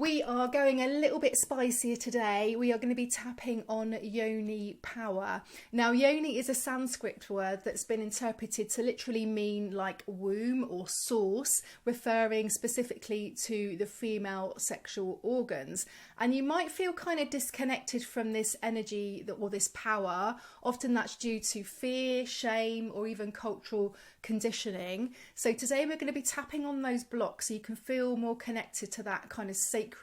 We are going a little bit spicier today. We are going to be tapping on Yoni power. Now, Yoni is a Sanskrit word that's been interpreted to literally mean like womb or source, referring specifically to the female sexual organs. And you might feel kind of disconnected from this energy or this power. Often that's due to fear, shame, or even cultural conditioning. So today we're going to be tapping on those blocks so you can feel more connected to that kind of sacred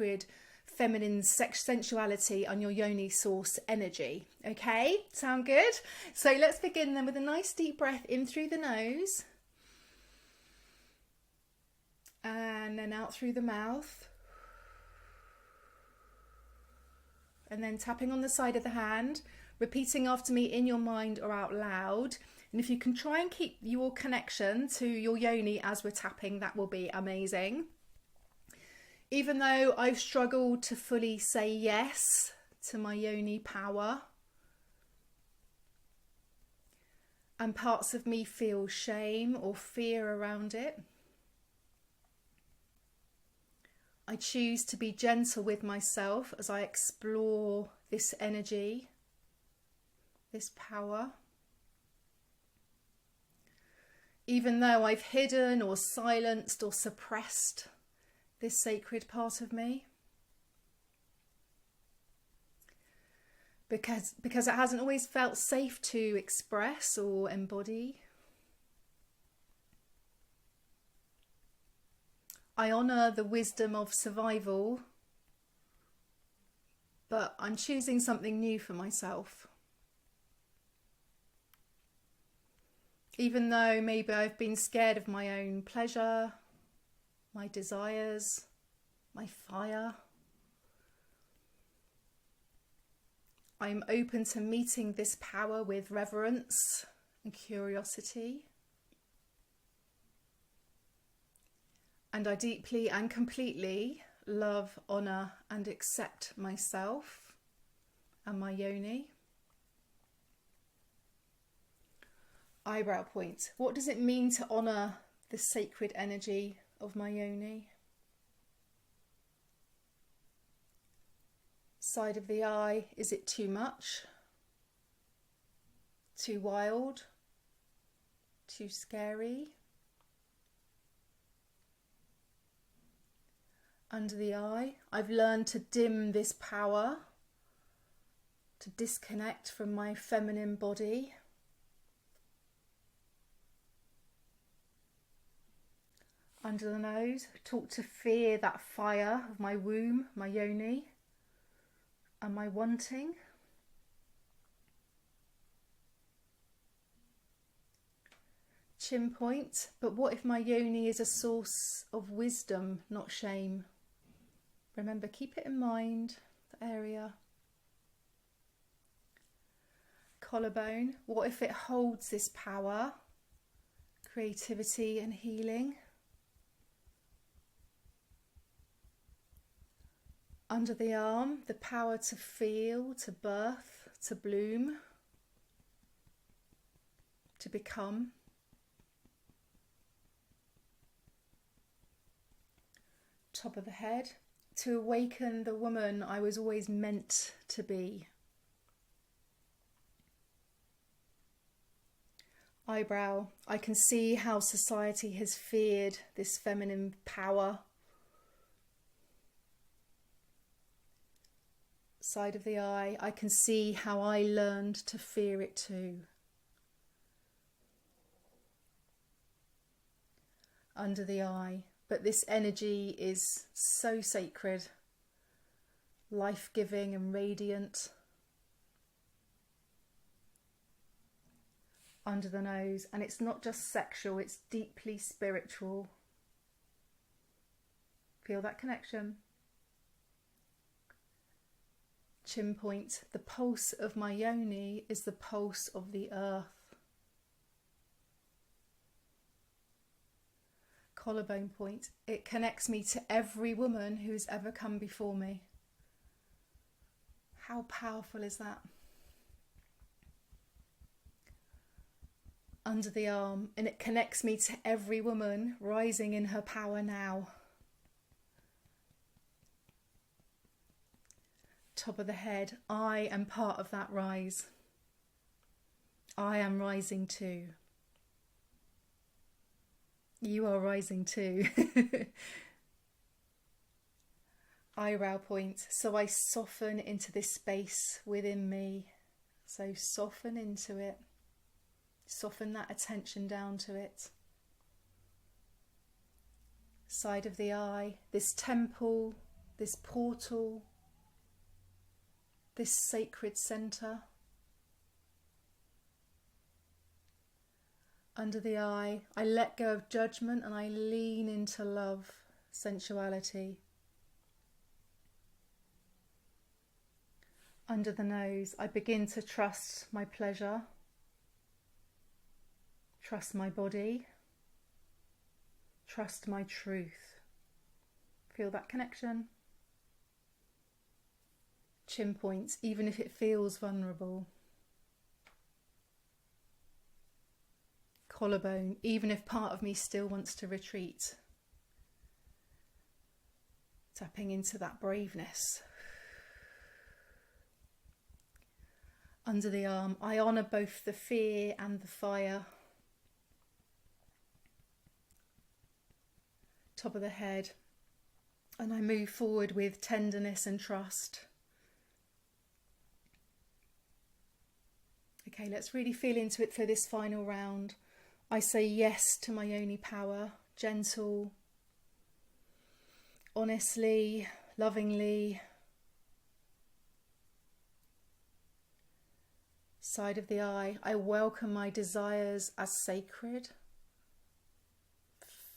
feminine sensuality and your Yoni source energy. Okay, sound good? So let's begin then with a nice deep breath in through the nose and then out through the mouth, and then tapping on the side of the hand, repeating after me in your mind or out loud. And if you can try and keep your connection to your Yoni as we're tapping, that will be amazing. Even though I've struggled to fully say yes to my Yoni power, and parts of me feel shame or fear around it, I choose to be gentle with myself as I explore this energy, this power. Even though I've hidden or silenced or suppressed this sacred part of me, because it hasn't always felt safe to express or embody. I honour the wisdom of survival, but I'm choosing something new for myself. Even though maybe I've been scared of my own pleasure, my desires, my fire, I'm open to meeting this power with reverence and curiosity. And I deeply and completely love, honour and accept myself and my Yoni. Eyebrow point. What does it mean to honour the sacred energy of my Yoni? Side of the eye. Is it too much? Too wild? Too scary? Under the eye. I've learned to dim this power, to disconnect from my feminine body. Under the nose, taught to fear that fire of my womb, my Yoni, and my wanting. Chin point, but what if my Yoni is a source of wisdom, not shame? Remember, keep it in mind, the area. Collarbone, what if it holds this power, creativity and healing? Under the arm, the power to feel, to birth, to bloom, to become. Top of the head, to awaken the woman I was always meant to be. Eyebrow, I can see how society has feared this feminine power. Side of the eye, I can see how I learned to fear it too. Under the eye, but this energy is so sacred, life-giving and radiant. Under the nose, and it's not just sexual, it's deeply spiritual. Feel that connection. Chin point, the pulse of my Yoni is the pulse of the earth. Collarbone point, it connects me to every woman who's ever come before me. How powerful is that? Under the arm, and it connects me to every woman rising in her power now. top of the head. I am part of that rise. I am rising too. You are rising too. Eyebrow point. So I soften into this space within me. So soften into it. Soften that attention down to it. Side of the eye, this temple, this portal, this sacred center. Under the eye, I let go of judgment and I lean into love, sensuality. Under the nose, I begin to trust my pleasure, trust my body, trust my truth. Feel that connection. Chin points, even if it feels vulnerable. Collarbone, even if part of me still wants to retreat. Tapping into that braveness. Under the arm, I honour both the fear and the fire. Top of the head, and I move forward with tenderness and trust. Okay, let's really feel into it for this final round. I say yes to my Yoni power, gentle, honestly, lovingly. Side of the eye, I welcome my desires as sacred.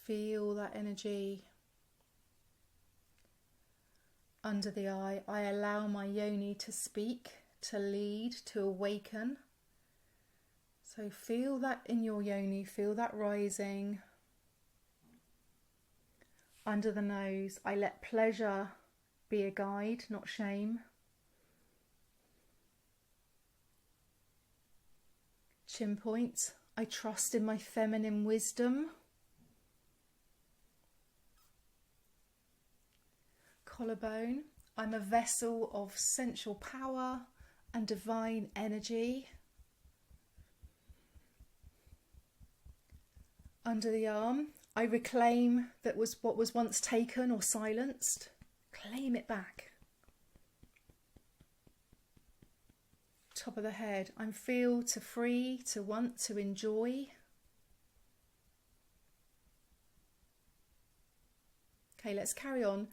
Feel that energy. Under the eye, I allow my Yoni to speak, to lead, to awaken. So feel that in your Yoni, feel that rising. Under the nose, I let pleasure be a guide, not shame. Chin point, I trust in my feminine wisdom. Collarbone, I'm a vessel of sensual power and divine energy. Under the arm, I reclaim that was what was once taken or silenced. Claim it back. Top of the head, I'm feel to free, to want, to enjoy. Okay, let's carry on.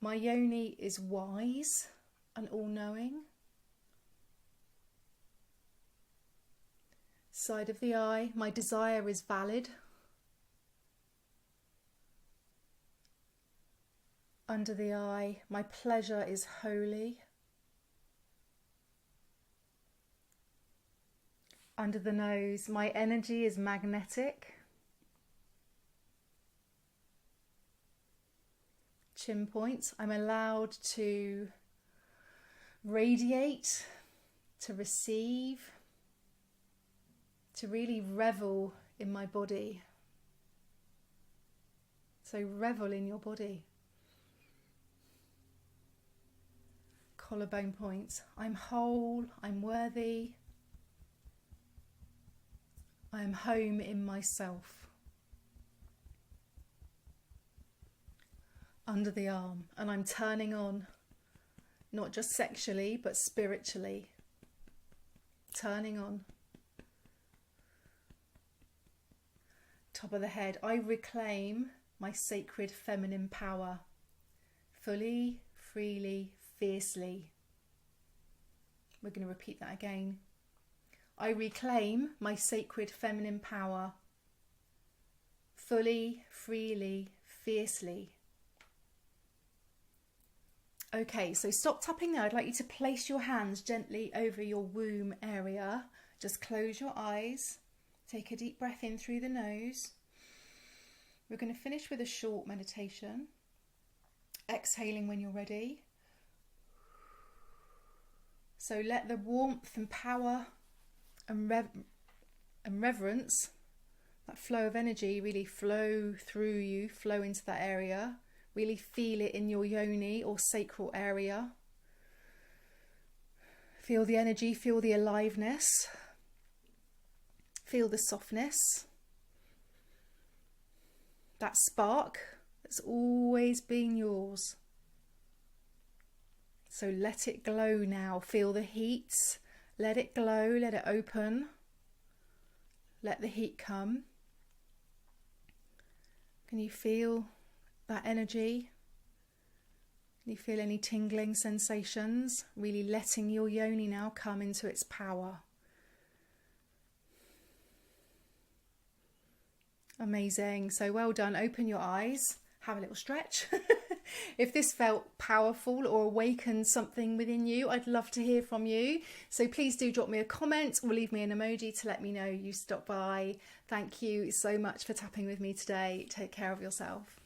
My Yoni is wise and all-knowing. Side of the eye, my desire is valid. Under the eye, my pleasure is holy. Under the nose, my energy is magnetic. Chin point, I'm allowed to radiate, to receive, to really revel in my body. So revel in your body. Collarbone point, I'm whole, I'm worthy. I am home in myself. Under the arm, and I'm turning on, not just sexually, but spiritually. Turning on. Top of the head, I reclaim my sacred feminine power. Fully, freely, fiercely. We're going to repeat that again. I reclaim my sacred feminine power. Fully, freely, fiercely. Okay, so stop tapping there. I'd like you to place your hands gently over your womb area. Just close your eyes. Take a deep breath in through the nose. We're going to finish with a short meditation. Exhaling when you're ready. So let the warmth and power and reverence, that flow of energy, really flow through you, flow into that area. Really feel it in your yoni or sacral area. Feel the energy, feel the aliveness, feel the softness, that spark that's always been yours. So let it glow now. Feel the heat, let it glow, let it open, let the heat come. Can you feel that energy? Can you feel any tingling sensations? Really letting your yoni now come into its power. Amazing. So well done. Open your eyes. Have a little stretch. If this felt powerful or awakened something within you, I'd love to hear from you. So please do drop me a comment or leave me an emoji to let me know you stopped by. Thank you so much for tapping with me today. Take care of yourself.